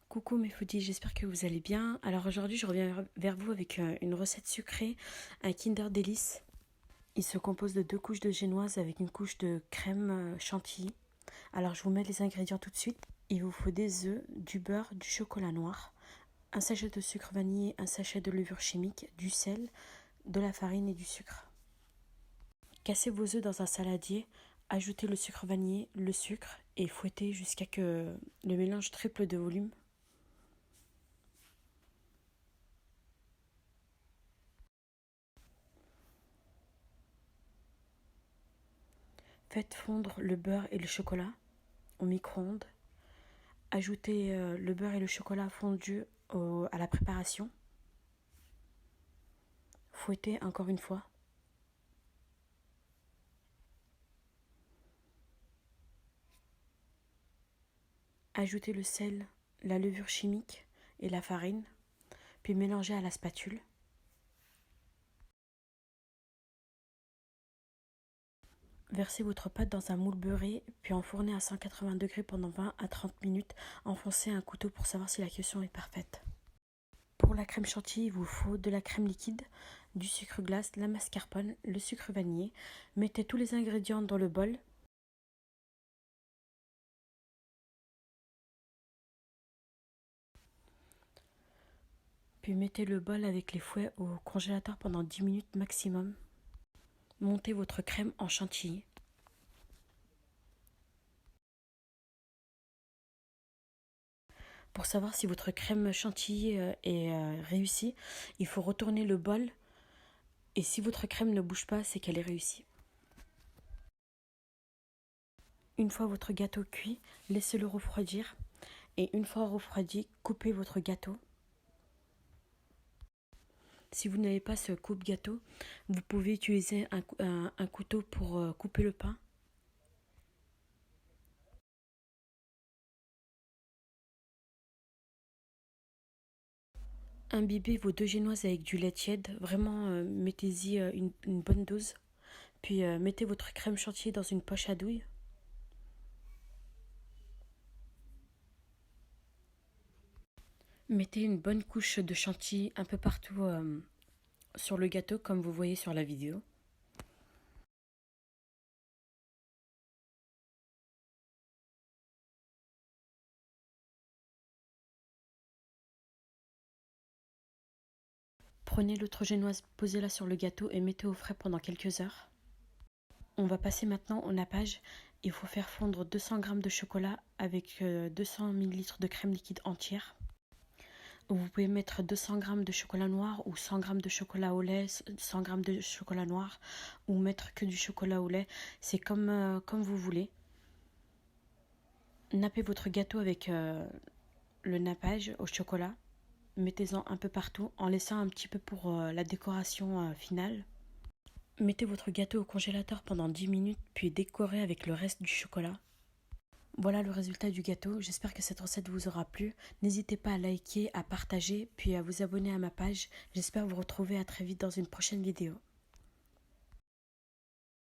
Coucou mes foodies, j'espère que vous allez bien. Alors aujourd'hui je reviens vers vous avec une recette sucrée, un Kinder Délice. Il se compose de 2 couches de génoise avec une couche de crème chantilly. Alors je vous mets les ingrédients tout de suite. Il vous faut des œufs, du beurre, du chocolat noir, un sachet de sucre vanillé, un sachet de levure chimique, du sel, de la farine et du sucre. Cassez vos œufs dans un saladier, ajoutez le sucre vanillé, le sucre et fouettez jusqu'à ce que le mélange triple de volume. Faites fondre le beurre et le chocolat au micro-ondes. Ajoutez le beurre et le chocolat fondus à la préparation. Fouettez encore une fois. Ajoutez le sel, la levure chimique et la farine, puis mélangez à la spatule. Versez votre pâte dans un moule beurré, puis enfournez à 180 degrés pendant 20 à 30 minutes. Enfoncez un couteau pour savoir si la cuisson est parfaite. Pour la crème chantilly, il vous faut de la crème liquide, du sucre glace, la mascarpone, le sucre vanillé. Mettez tous les ingrédients dans le bol. Puis mettez le bol avec les fouets au congélateur pendant 10 minutes maximum. Montez votre crème en chantilly. Pour savoir si votre crème chantilly est réussie, il faut retourner le bol. Et si votre crème ne bouge pas, c'est qu'elle est réussie. Une fois votre gâteau cuit, laissez-le refroidir. Et une fois refroidi, coupez votre gâteau. Si vous n'avez pas ce coupe-gâteau, vous pouvez utiliser un couteau pour couper le pain. Imbibez vos 2 génoises avec du lait tiède. Vraiment, mettez-y une bonne dose. Puis mettez votre crème chantilly dans une poche à douille. Mettez une bonne couche de chantilly un peu partout sur le gâteau comme vous voyez sur la vidéo. Prenez l'autre génoise, posez-la sur le gâteau et mettez au frais pendant quelques heures. On va passer maintenant au nappage. Il faut faire fondre 200 g de chocolat avec 200 ml de crème liquide entière. Vous pouvez mettre 200 g de chocolat noir ou 100 g de chocolat au lait, 100 g de chocolat noir ou mettre que du chocolat au lait. C'est comme vous voulez. Nappez votre gâteau avec le nappage au chocolat. Mettez-en un peu partout en laissant un petit peu pour la décoration finale. Mettez votre gâteau au congélateur pendant 10 minutes puis décorez avec le reste du chocolat. Voilà le résultat du gâteau, j'espère que cette recette vous aura plu. N'hésitez pas à liker, à partager, puis à vous abonner à ma page. J'espère vous retrouver à très vite dans une prochaine vidéo.